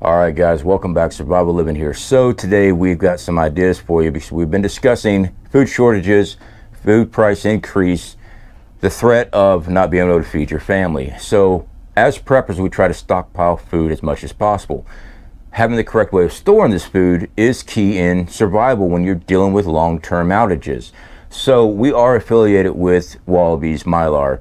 All right, guys, welcome back. Survival Living here. So today we've got some ideas for you because we've been discussing food shortages, food price increase, the threat of not being able to feed your family. So as preppers, we try to stockpile food as much as possible. Having the correct way of storing this food is key in survival when you're dealing with long-term outages. So we are affiliated with Wallaby Mylar.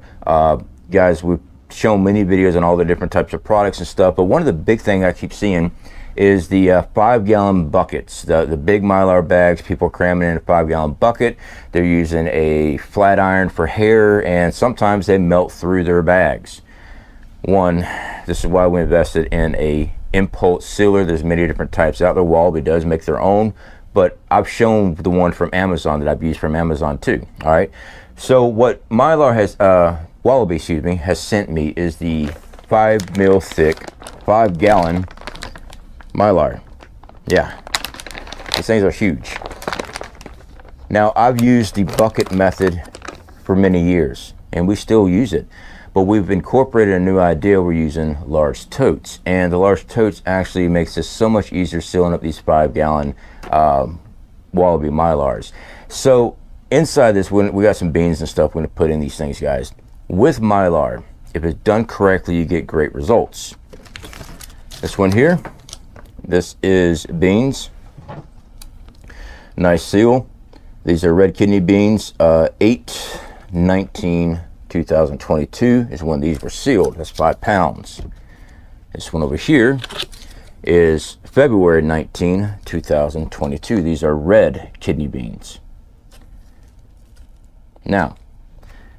Guys, we've shown many videos on all the different types of products and stuff, but one of the big things I keep seeing is the 5-gallon buckets, the big Mylar bags. People are cramming in a 5-gallon bucket. They're using a flat iron for hair, and sometimes they melt through their bags. This is why we invested in a impulse sealer. There's many different types out there. Wallaby does make their own, but I've shown the one from Amazon that I've used from Amazon too. All right, so what Mylar has Wallaby, has sent me is the 5 mil thick 5-gallon Mylar. Yeah, these things are huge. Now, I've used the bucket method for many years and we still use it, but we've incorporated a new idea. We're using large totes, and the large totes actually makes this so much easier sealing up these 5-gallon Wallaby Mylars. So inside this, we got some beans and stuff we're going to put in these things, guys. With Mylar, if it's done correctly, you get great results. This one here, this is beans. Nice seal. These are red kidney beans. 8/19/2022 is when these were sealed. That's 5 pounds. This one over here is February 19, 2022. These are red kidney beans. Now,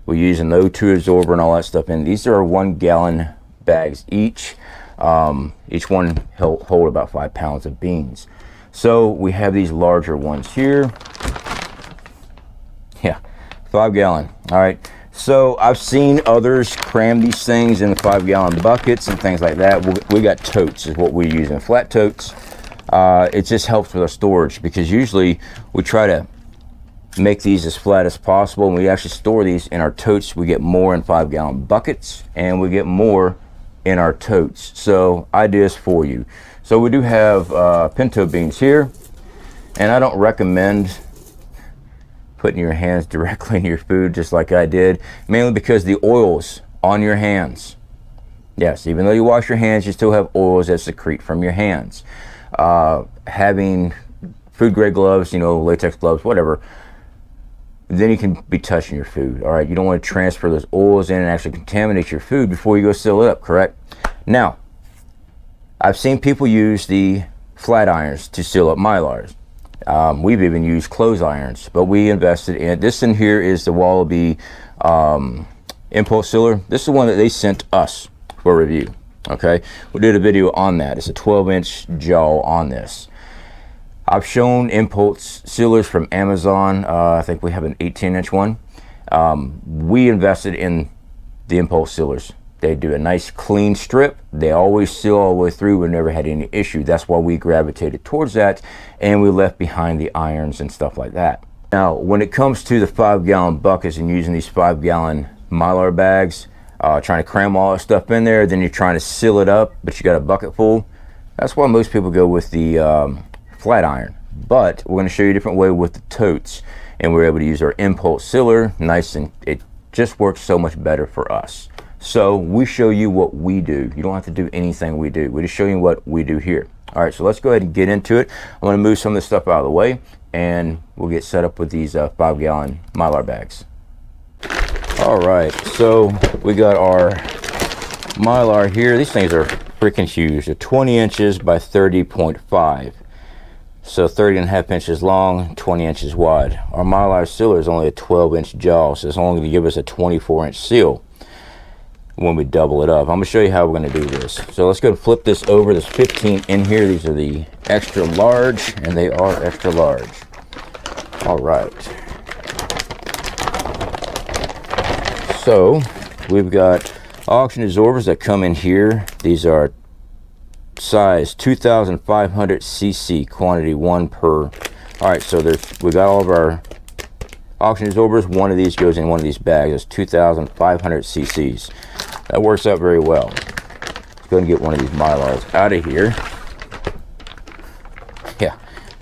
we're using the O2 absorber and all that stuff in. These are 1-gallon bags each. Each one hold about 5 pounds of beans. So we have these larger ones here. Yeah, 5-gallon. All right. So I've seen others cram these things in the 5-gallon buckets and things like that. We got totes is what we're using, flat totes. It just helps with our storage because usually we try to make these as flat as possible, and we actually store these in our totes. We get more in 5-gallon buckets and we get more in our totes. So ideas for you. So we do have pinto beans here, and I don't recommend putting your hands directly in your food just like I did, mainly because the oils on your hands, yes, even though you wash your hands, you still have oils that secrete from your hands. Having food grade gloves, latex gloves, whatever, then you can be touching your food. All right, you don't want to transfer those oils in and actually contaminate your food before you go seal it up, correct? Now, I've seen people use the flat irons to seal up Mylars. We've even used clothes irons, but we invested in this. In here is the Wallaby impulse sealer. This is the one that they sent us for review. Okay, we did a video on that. It's a 12-inch jaw on this. I've shown impulse sealers from Amazon. I think we have an 18-inch one. We invested in the impulse sealers. They do a nice clean strip. They always seal all the way through. We never had any issue. That's why we gravitated towards that, and we left behind the irons and stuff like that. Now, when it comes to the 5-gallon buckets and using these 5-gallon Mylar bags, trying to cram all that stuff in there, then you're trying to seal it up, but you got a bucket full. That's why most people go with the flat iron. But we're going to show you a different way with the totes, and we're able to use our impulse sealer. Nice, and it just works so much better for us. So we show you what we do. You don't have to do anything we do. We just show you what we do here. All right, so let's go ahead and get into it. I'm going to move some of this stuff out of the way, and we'll get set up with these 5-gallon Mylar bags. All right, so we got our Mylar here. These things are freaking huge. They're 20 inches by 30.5. So 30.5 inches long, 20 inches wide. Our Mylar sealer is only a 12-inch jaw, so it's only going to give us a 24-inch seal when we double it up. I'm going to show you how we're going to do this. So let's go and flip this over. There's 15 in here. These are the extra large, and they are extra large. All right. So we've got oxygen absorbers that come in here. These are size 2,500 cc, quantity 1 per. All right, so we got all of our oxygen absorbers. One of these goes in one of these bags. It's 2,500 cc's. That works out very well. Let's go and get one of these Mylars out of here.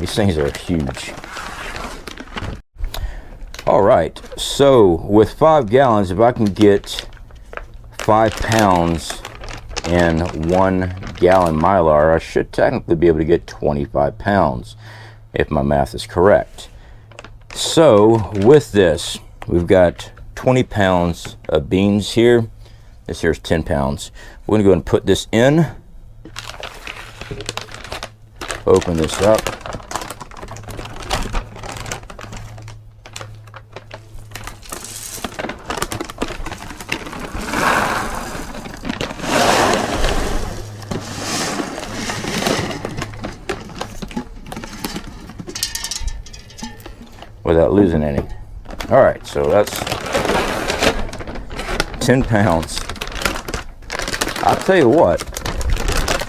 These things are huge. All right, so with 5 gallons, if I can get 5 pounds in 1 gallon Mylar, I should technically be able to get 25 pounds, if my math is correct. So with this, we've got 20 pounds of beans here. This here's 10 pounds. We're gonna go and put this in. Open this up. Without losing any. All right, so that's 10 pounds. I'll tell you what,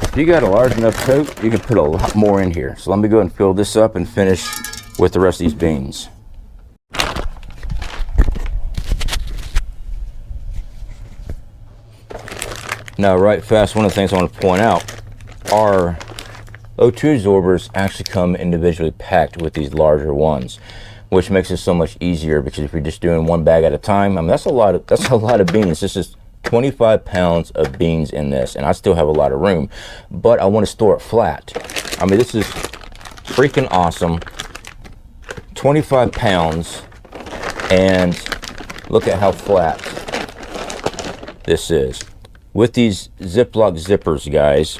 if you got a large enough tote, you can put a lot more in here. So let me go and fill this up and finish with the rest of these beans. Now, right fast, one of the things I want to point out, our O2 absorbers actually come individually packed with these larger ones, which makes it so much easier, because if you're just doing 1 bag at a time, I mean, that's a lot of beans. This is 25 pounds of beans in this, and I still have a lot of room, but I want to store it flat. I mean, this is freaking awesome. 25 pounds, and look at how flat this is. With these Ziploc zippers, guys,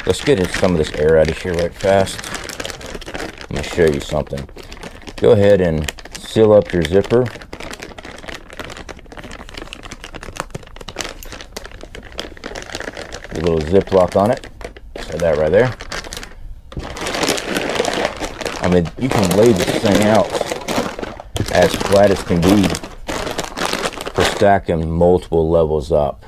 let's get some of this air out of here right fast. I'm going to show you something. Go ahead and seal up your zipper. A little Ziploc on it. So that right there. I mean, you can lay this thing out as flat as can be for stacking multiple levels up,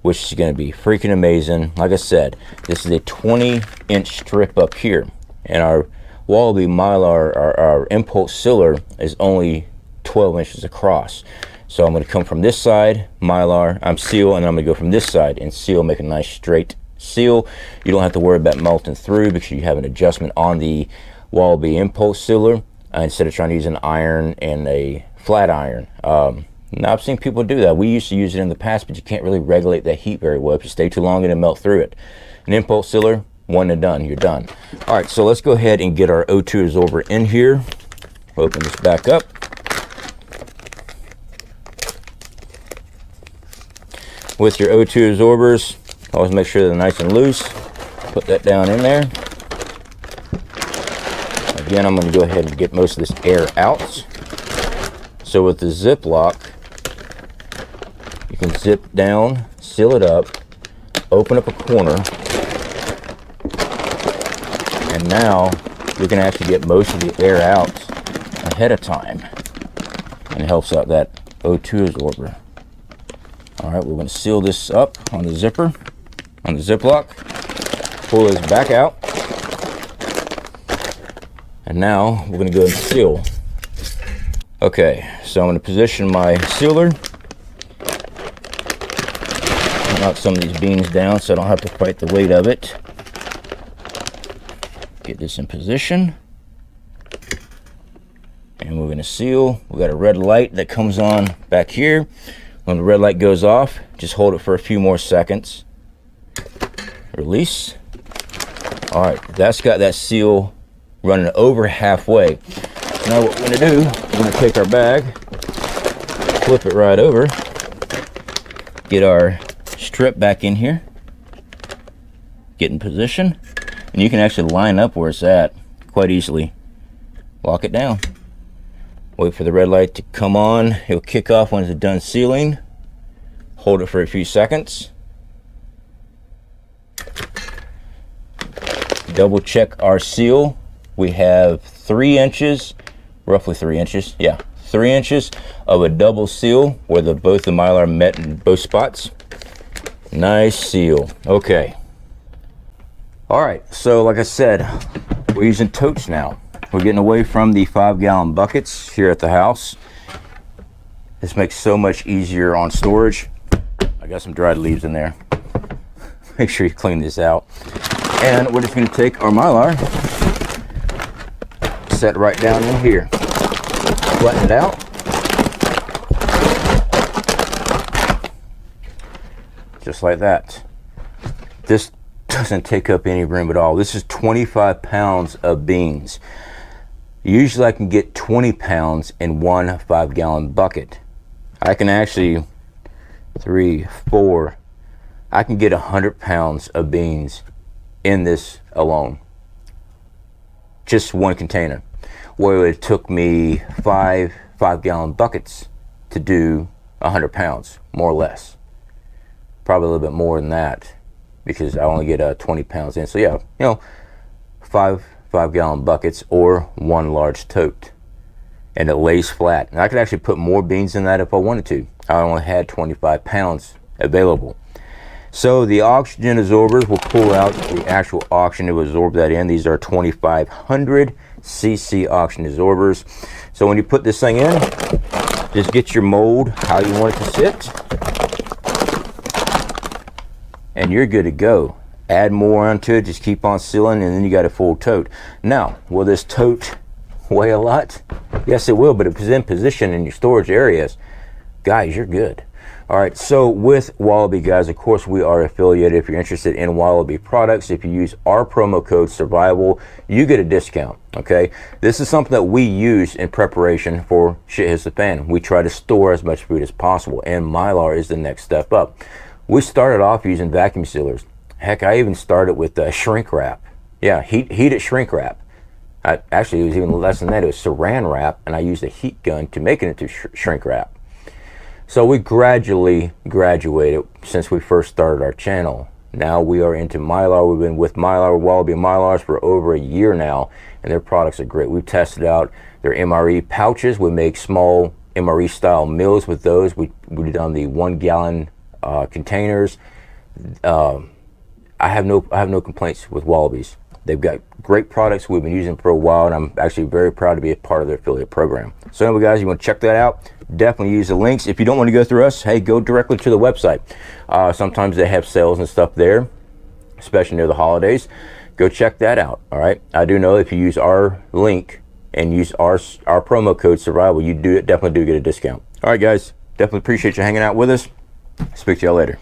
which is going to be freaking amazing. Like I said, this is a 20-inch strip up here, and our Wallaby Mylar, our impulse sealer, is only 12 inches across. So I'm going to come from this side, Mylar, I'm seal, and I'm going to go from this side and seal, make a nice straight seal. You don't have to worry about melting through, because you have an adjustment on the Wallaby impulse sealer instead of trying to use an iron and a flat iron. Now, I've seen people do that. We used to use it in the past, but you can't really regulate that heat very well. If you stay too long, it'll melt through it. An impulse sealer, one and done, you're done. All right, so let's go ahead and get our O2 absorber in here. Open this back up. With your O2 absorbers, always make sure they're nice and loose. Put that down in there. Again, I'm going to go ahead and get most of this air out. So with the Ziploc, you can zip down, seal it up, open up a corner, and now we can actually get most of the air out ahead of time, and it helps out that O2 absorber. All right, we're going to seal this up on the zipper, on the Ziploc, pull this back out, and now we're going to go and seal. Okay, so I'm going to position my sealer, knock some of these beans down so I don't have to fight the weight of it. Get this in position, and we're going to seal. We got a red light that comes on back here. When the red light goes off, just hold it for a few more seconds. Release. All right, that's got that seal running over halfway. Now what we're going to do, we're going to take our bag, flip it right over, get our strip back in here, get in position, and you can actually line up where it's at quite easily. Lock it down. Wait for the red light to come on. It'll kick off when it's done sealing. Hold it for a few seconds. Double check our seal. We have 3 inches, roughly 3 inches, yeah, 3 inches of a double seal where both the Mylar met in both spots. Nice seal. Okay. All right, so like I said, we're using totes now. We're getting away from the 5-gallon buckets here at the house. This makes so much easier on storage. I got some dried leaves in there. Make sure you clean this out. And we're just going to take our Mylar, set right down in here. Flatten it out. Just like that. This doesn't take up any room at all. This is 25 pounds of beans. Usually I can get 20 pounds in one 5-gallon bucket. I can actually, 3, 4, I can get 100 pounds of beans in this alone. Just one container. Where it took me 5-gallon buckets to do 100 pounds, more or less. Probably a little bit more than that, because I only get 20 pounds in. So yeah, you know, 5-gallon buckets or one large tote, and it lays flat. And I could actually put more beans in that if I wanted to. I only had 25 pounds available. So the oxygen absorbers will pull out the actual oxygen to absorb that in. These are 2500 cc oxygen absorbers. So when you put this thing in, just get your mold how you want it to sit, and you're good to go. Add more onto it, just keep on sealing, and then you got a full tote. Now, will this tote weigh a lot? Yes, it will, but if it's in position in your storage areas, guys, you're good. All right, so with Wallaby, guys, of course, we are affiliated. If you're interested in Wallaby products, if you use our promo code SURVIVAL, you get a discount, okay? This is something that we use in preparation for Shit Hits the Fan. We try to store as much food as possible, and Mylar is the next step up. We started off using vacuum sealers. Heck, I even started with shrink wrap. Yeah, heated shrink wrap. Actually, it was even less than that. It was saran wrap, and I used a heat gun to make it into shrink wrap. So we gradually graduated since we first started our channel. Now we are into Mylar. We've been with Mylar, Wallaby Mylars, for over a year now, and their products are great. We've tested out their MRE pouches. We make small MRE style meals with those. We've done the 1-gallon containers. I have no complaints with Wallabies. They've got great products we've been using for a while, and I'm actually very proud to be a part of their affiliate program. So anyway, guys, you want to check that out, definitely use the links. If you don't want to go through us, hey, go directly to the website. Sometimes they have sales and stuff there, especially near the holidays. Go check that out, all right? I do know if you use our link and use our promo code SURVIVAL, you definitely do get a discount. All right, guys, definitely appreciate you hanging out with us. Speak to y'all later.